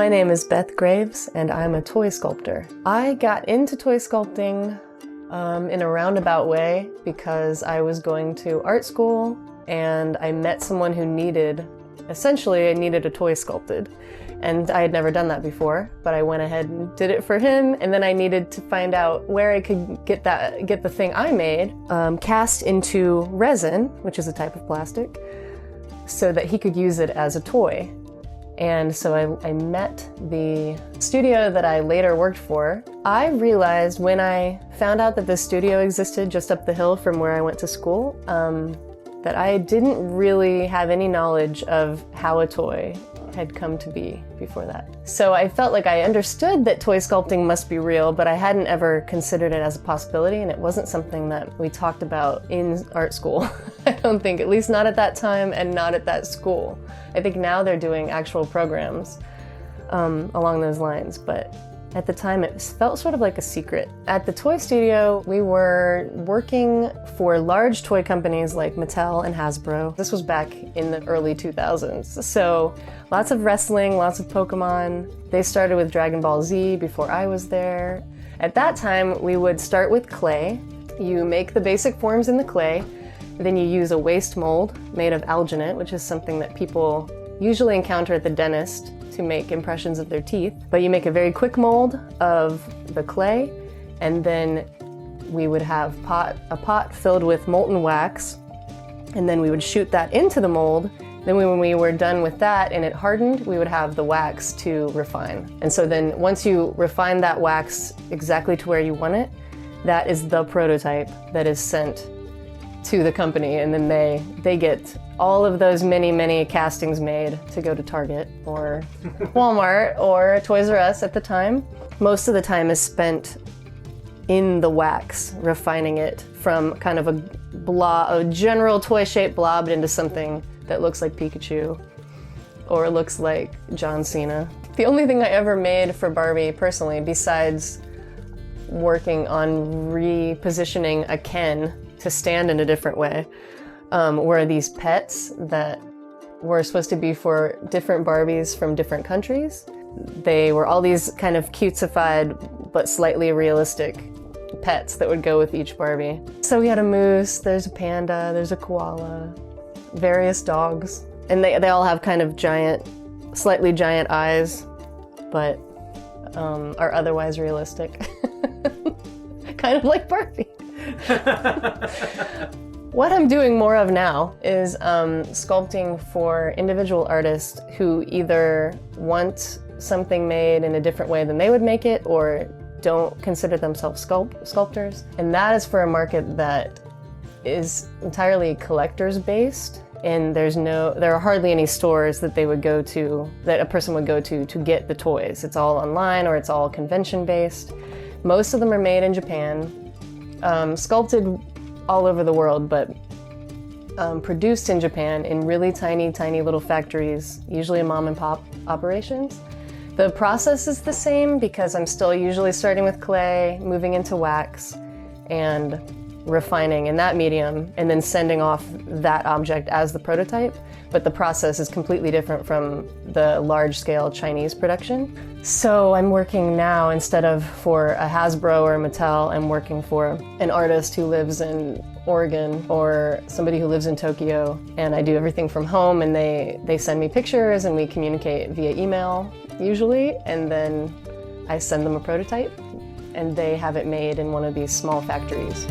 My name is Beth Graves, and I'm a toy sculptor. I got into toy sculpting in a roundabout way because I was going to art school and I met someone who essentially I needed a toy sculpted. And I had never done that before, but I went ahead and did it for him, and then I needed to find out where I could get the thing I made cast into resin, which is a type of plastic, so that he could use it as a toy. And so I met the studio that I later worked for. I realized when I found out that this studio existed just up the hill from where I went to school, that I didn't really have any knowledge of how a toy had come to be before that. So I felt like I understood that toy sculpting must be real, but I hadn't ever considered it as a possibility, and it wasn't something that we talked about in art school. I don't think, at least not at that time and not at that school. I think now they're doing actual programs along those lines, but at the time it felt sort of like a secret. At the toy studio, we were working for large toy companies like Mattel and Hasbro. This was back in the early 2000s. So lots of wrestling, lots of Pokemon. They started with Dragon Ball Z before I was there. At that time, we would start with clay. You make the basic forms in the clay, then you use a waste mold made of alginate, which is something that people usually encounter at the dentist to make impressions of their teeth. But you make a very quick mold of the clay, and then we would have a pot filled with molten wax, and then we would shoot that into the mold. Then when we were done with that and it hardened, we would have the wax to refine. And so then once you refine that wax exactly to where you want it, that is the prototype that is sent to the company, and then they get all of those many castings made to go to Target or Walmart or Toys R Us at the time. Most of the time is spent in the wax, refining it from kind of a general toy-shaped blob into something that looks like Pikachu or looks like John Cena. The only thing I ever made for Barbie personally, besides working on repositioning a Ken to stand in a different way, were these pets that were supposed to be for different Barbies from different countries. They were all these kind of cutesified but slightly realistic pets that would go with each Barbie. So we had a moose, there's a panda, there's a koala, various dogs, and they all have kind of slightly giant eyes, but are otherwise realistic. Kind of like Barbie. What I'm doing more of now is sculpting for individual artists who either want something made in a different way than they would make it or don't consider themselves sculptors. And that is for a market that is entirely collectors based, and there are hardly any stores that a person would go to get the toys. It's all online or it's all convention based. Most of them are made in Japan. Sculpted all over the world, but produced in Japan in really tiny little factories, usually mom and pop operations. The process is the same because I'm still usually starting with clay, moving into wax, and refining in that medium, and then sending off that object as the prototype. But the process is completely different from the large-scale Chinese production. So I'm working now, instead of for a Hasbro or a Mattel, I'm working for an artist who lives in Oregon or somebody who lives in Tokyo, and I do everything from home, and they send me pictures and we communicate via email usually, and then I send them a prototype and they have it made in one of these small factories.